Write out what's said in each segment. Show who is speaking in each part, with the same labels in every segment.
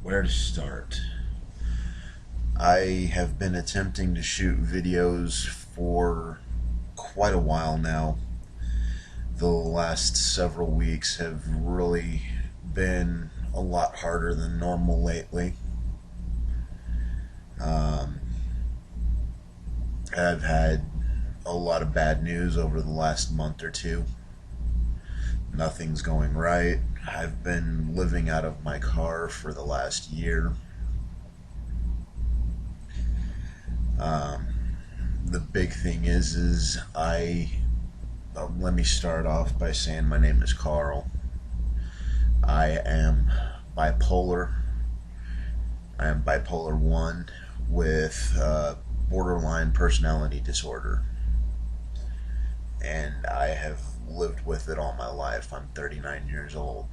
Speaker 1: Where to start? I have been attempting to shoot videos for quite a while now. The last several weeks have really been a lot harder than normal lately. Um, I've had a lot of bad news over the last month or two. Nothing's going right. I've been living out of my car for the last year. Um, the big thing is let me start off by saying my name is Carl. I am bipolar. I am bipolar 1 with borderline personality disorder. And I have lived with it all my life. I'm 39 years old.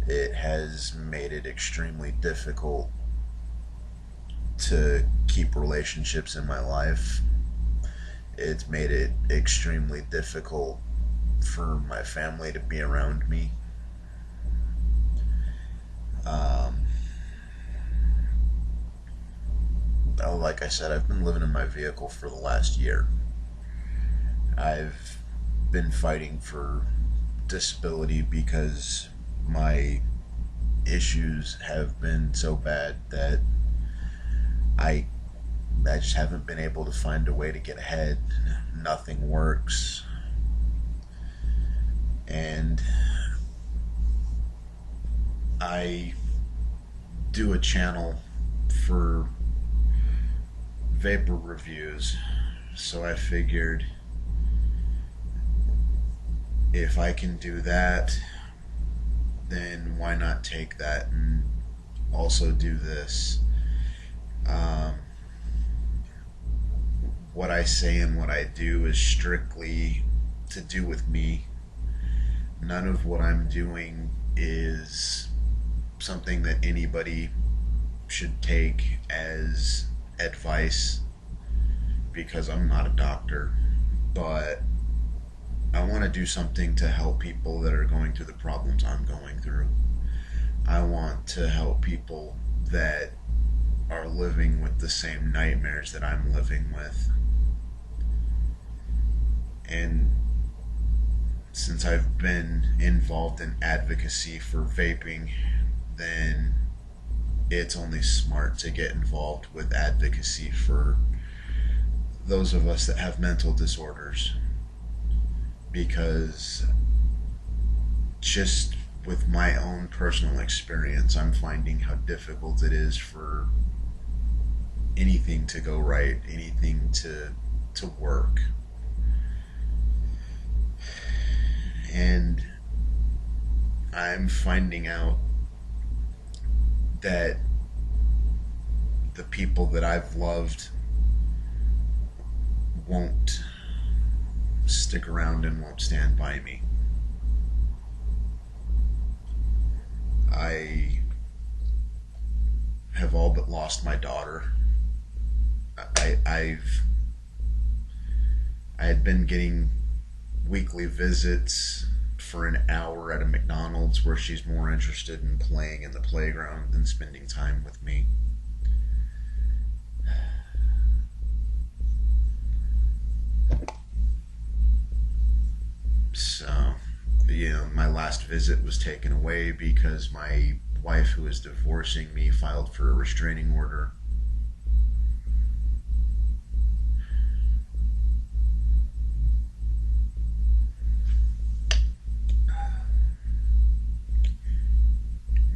Speaker 1: It has made it extremely difficult to keep relationships in my life. It's made it extremely difficult for my family to be around me. Like I said, I've been living in my vehicle for the last year. I've been fighting for disability because my issues have been so bad that I just haven't been able to find a way to get ahead. Nothing works. And I do a channel for vapor reviews, so I figured if I can do that, then why not take that and also do this. What I say and what I do is strictly to do with me. None of what I'm doing is something that anybody should take as advice, because I'm not a doctor, but I want to do something to help people that are going through the problems I'm going through. I want to help people that are living with the same nightmares that I'm living with. And since I've been involved in advocacy for vaping, then it's only smart to get involved with advocacy for those of us that have mental disorders. Because just with my own personal experience, I'm finding how difficult it is for anything to go right, anything to work. And I'm finding out that the people that I've loved won't stick around and won't stand by me. I have all but lost my daughter. I had been getting weekly visits for an hour at a McDonald's where she's more interested in playing in the playground than spending time with me. So, my last visit was taken away because my wife, who is divorcing me, filed for a restraining order.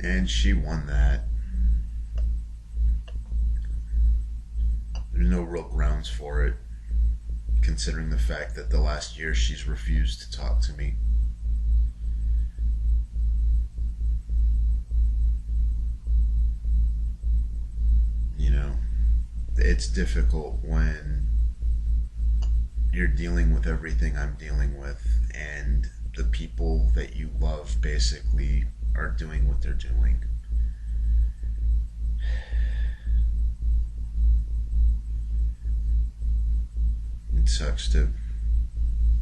Speaker 1: And she won that. There's no real grounds for it, considering the fact that the last year she's refused to talk to me. It's difficult when you're dealing with everything I'm dealing with, and the people that you love basically are doing what they're doing. It sucks to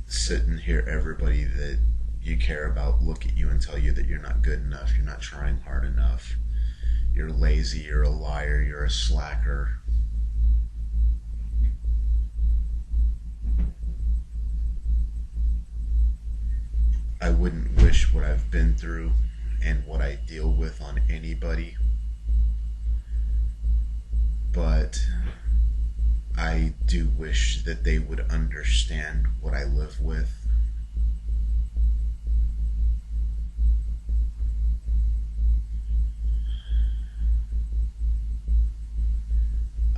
Speaker 1: sit and hear everybody that you care about look at you and tell you that you're not good enough, you're not trying hard enough. you're lazy, you're a liar, you're a slacker. I wouldn't wish what I've been through and what I deal with on anybody, but I do wish that they would understand what I live with.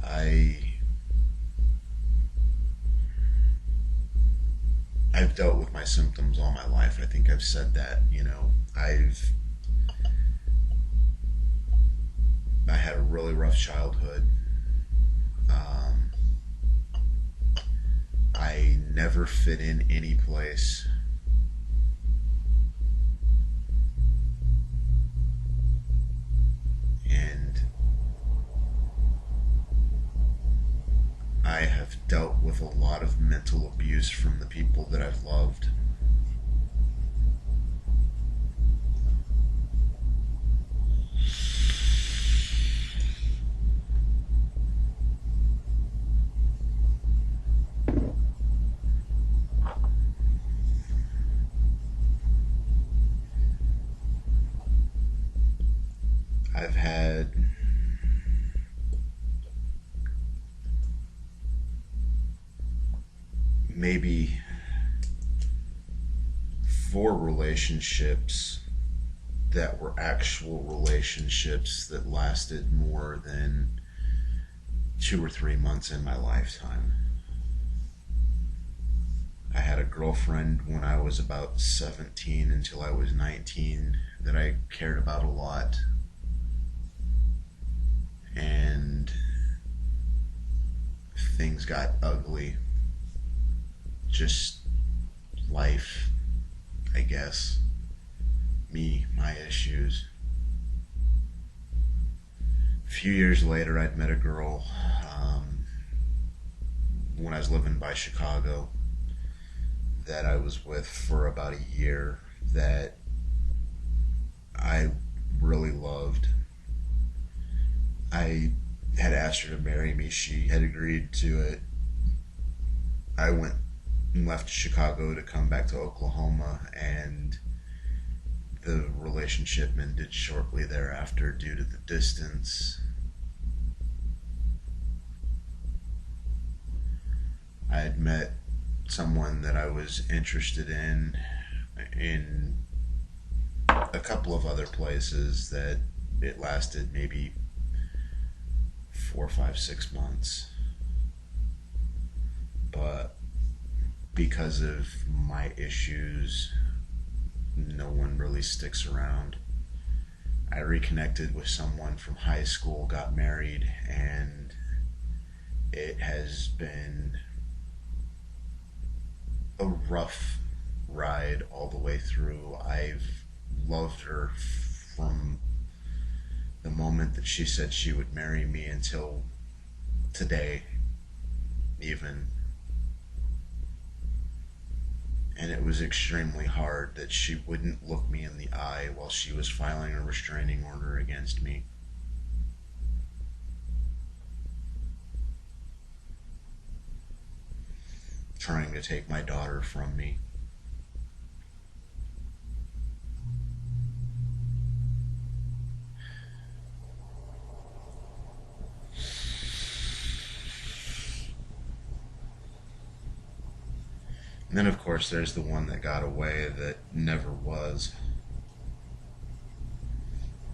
Speaker 1: I I've dealt with my symptoms all my life. I think I've said that, I had a really rough childhood. Um, I never fit in any place. And I have dealt with a lot of mental abuse from the people that I've loved. I've had maybe 4 relationships that were actual relationships that lasted more than 2 or 3 months in my lifetime. I had a girlfriend when I was about 17 until I was 19 that I cared about a lot. And things got ugly. Just life, I guess. Me, my issues. A few years later, I'd met a girl when I was living by Chicago that I was with for about a year that I really loved. I had asked her to marry me. She had agreed to it. I went and left Chicago to come back to Oklahoma, and the relationship ended shortly thereafter due to the distance. I had met someone that I was interested in a couple of other places that it lasted maybe 4, 5, 6 months. But because of my issues, no one really sticks around. I reconnected with someone from high school, got married, and it has been a rough ride all the way through. I've loved her from the moment that she said she would marry me until today, even. And it was extremely hard that she wouldn't look me in the eye while she was filing a restraining order against me. Trying to take my daughter from me. And then, of course, there's the one that got away that never was.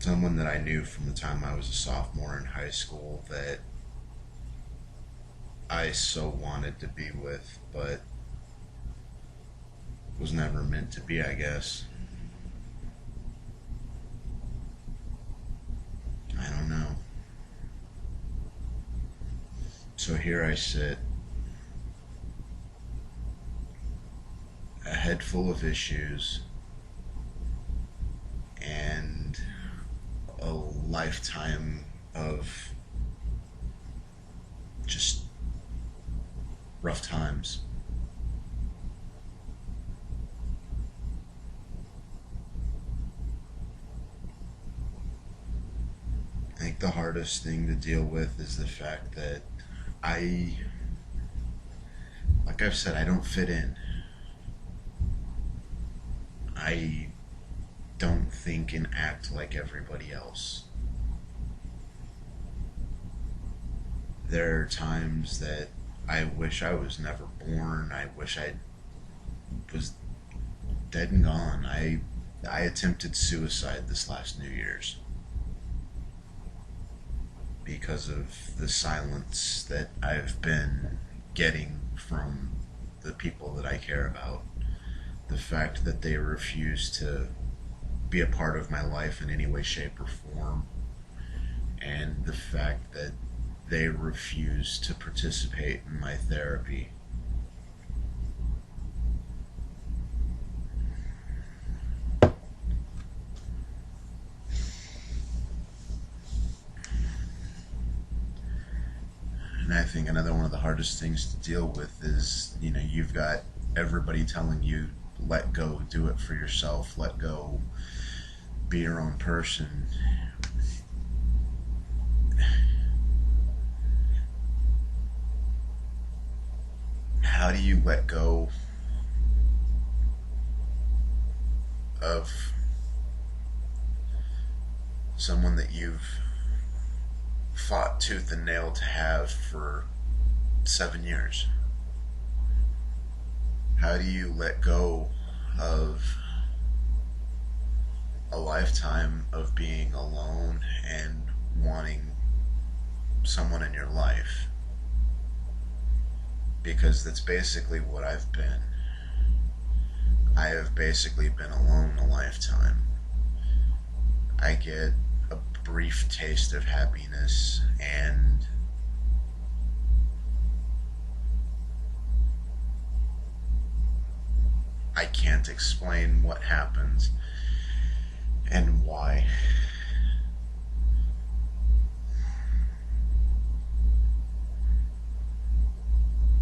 Speaker 1: Someone that I knew from the time I was a sophomore in high school that I so wanted to be with, but was never meant to be, I guess. I don't know. So here I sit, a head full of issues and a lifetime of just rough times. think the hardest thing to deal with is the fact that I, like I've said, I don't fit in. I don't think and act like everybody else. There are times that I wish I was never born. I wish I was dead and gone. I attempted suicide this last New Year's because of the silence that I've been getting from the people that I care about. The fact that they refuse to be a part of my life in any way, shape, or form, and the fact that they refuse to participate in my therapy. And I think another one of the hardest things to deal with is, you've got everybody telling you, let go, do it for yourself, let go, be your own person. How do you let go of someone that you've fought tooth and nail to have for 7 years? How do you let go of a lifetime of being alone and wanting someone in your life? Because that's basically what I've been. I have basically been alone a lifetime. I get a brief taste of happiness, and I can't explain what happens and why.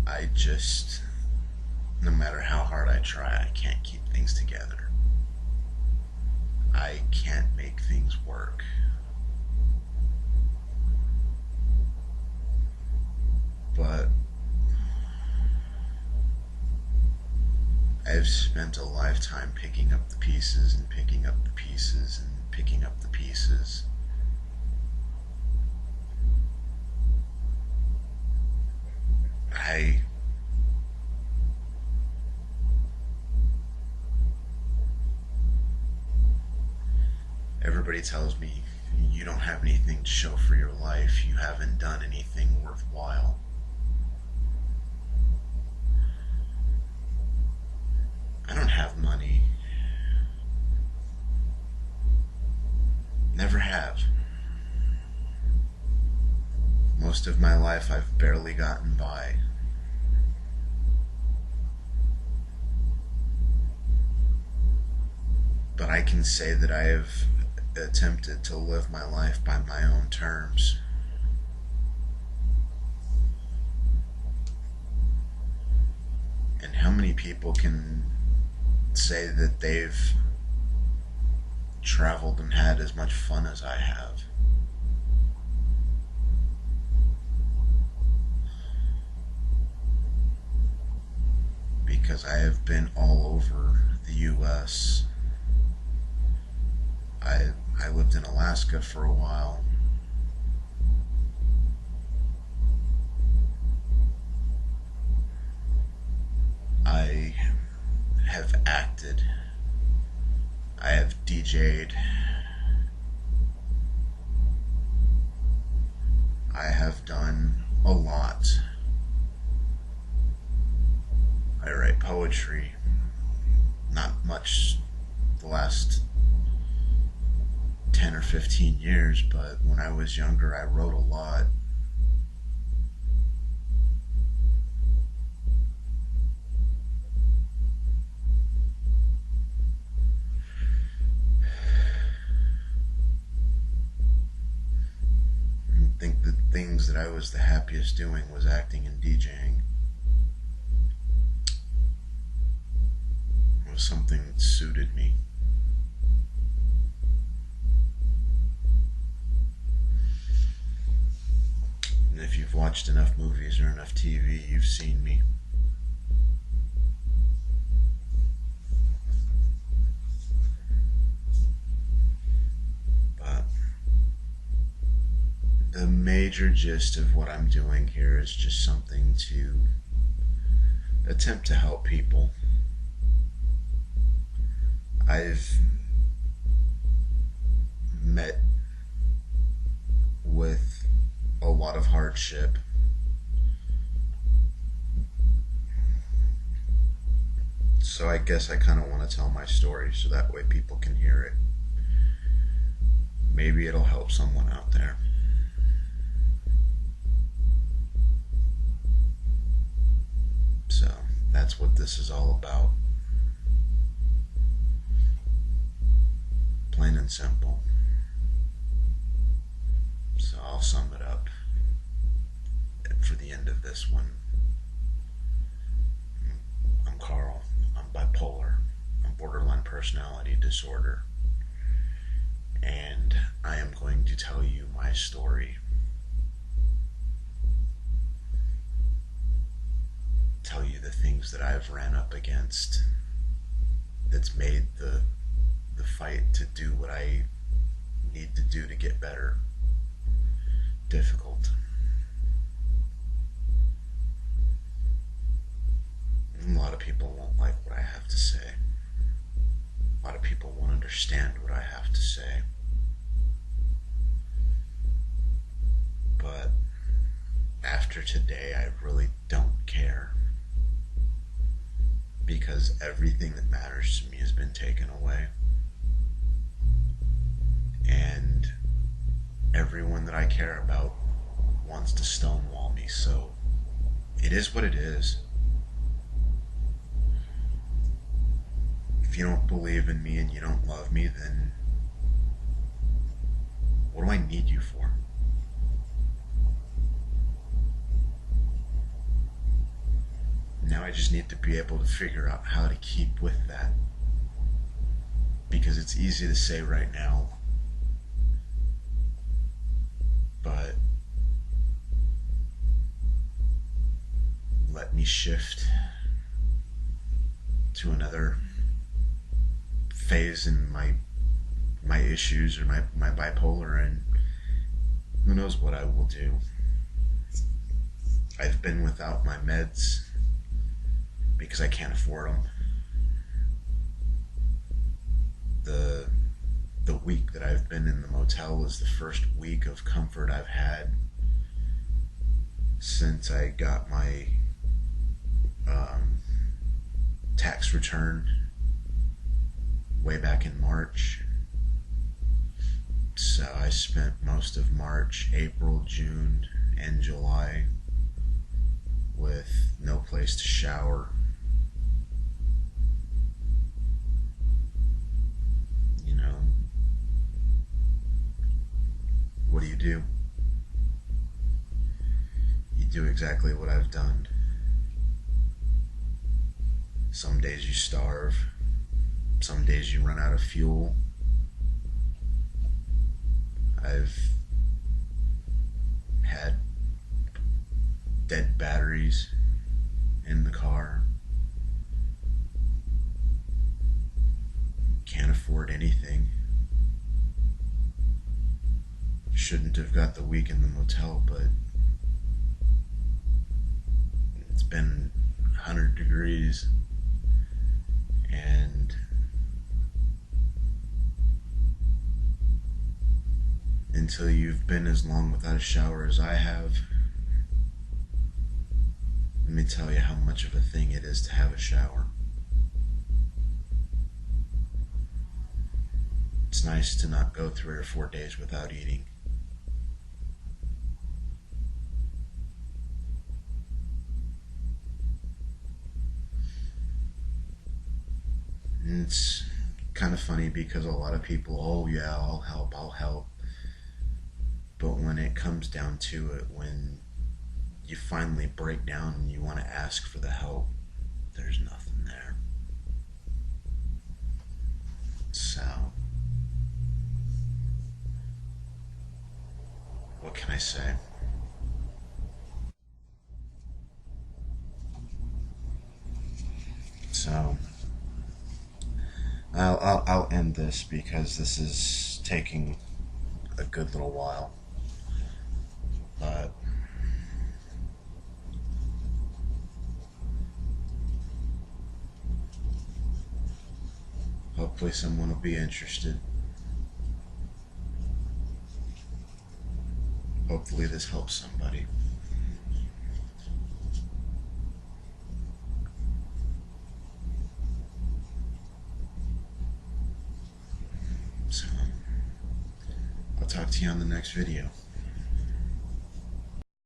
Speaker 1: I just, no matter how hard I try, I can't keep things together. I can't make things work. But I've spent a lifetime picking up the pieces and picking up the pieces and picking up the pieces. Everybody tells me, you don't have anything to show for your life, you haven't done anything worthwhile. I don't have money. Never have. Most of my life I've barely gotten by. But I can say that I have attempted to live my life by my own terms. And how many people can say that they've traveled and had as much fun as I have? Because I have been all over the US. I lived in Alaska for a while. I have acted. I have DJ'd. I have done a lot. I write poetry. Not much the last 10 or 15 years, but when I was younger, I wrote a lot. I think the things that I was the happiest doing was acting and DJing. It was something that suited me. if you've watched enough movies or enough TV, you've seen me. But the major gist of what I'm doing here is just something to attempt to help people. I've met with a lot of hardship. So I guess I kind of want to tell my story so that way people can hear it. Maybe it'll help someone out there. So that's what this is all about. Plain and simple. So I'll sum it up for the end of this one. I'm Carl. I'm bipolar. I'm borderline personality disorder. And I am going to tell you my story. Tell you the things that I've ran up against that's made the fight to do what I need to do to get better difficult. A lot of people won't like what I have to say. A lot of people won't understand what I have to say. But after today, I really don't care. Because everything that matters to me has been taken away. And everyone that I care about wants to stonewall me, so it is what it is. If you don't believe in me and you don't love me, then what do I need you for? Now I just need to be able to figure out how to keep with that. Because it's easy to say right now, but let me shift to another phase in my issues or my bipolar, and who knows what I will do. I've been without my meds because I can't afford them. The week that I've been in the motel is the first week of comfort I've had since I got my tax return way back in March. So I spent most of March, April, June, and July with no place to shower. You know, what do? You do exactly what I've done. Some days you starve. Some days you run out of fuel. I've had dead batteries in the car. Can't afford anything. Shouldn't have got the week in the motel, but it's been 100 degrees and until you've been as long without a shower as I have, let me tell you how much of a thing it is to have a shower. It's nice to not go 3 or 4 days without eating. And it's kind of funny because a lot of people, oh yeah, I'll help. But when it comes down to it, when you finally break down and you want to ask for the help, there's nothing there. So, what can I say? So I'll end this because this is taking a good little while. But hopefully someone will be interested. Hopefully this helps somebody. So I'll talk to you on the next video.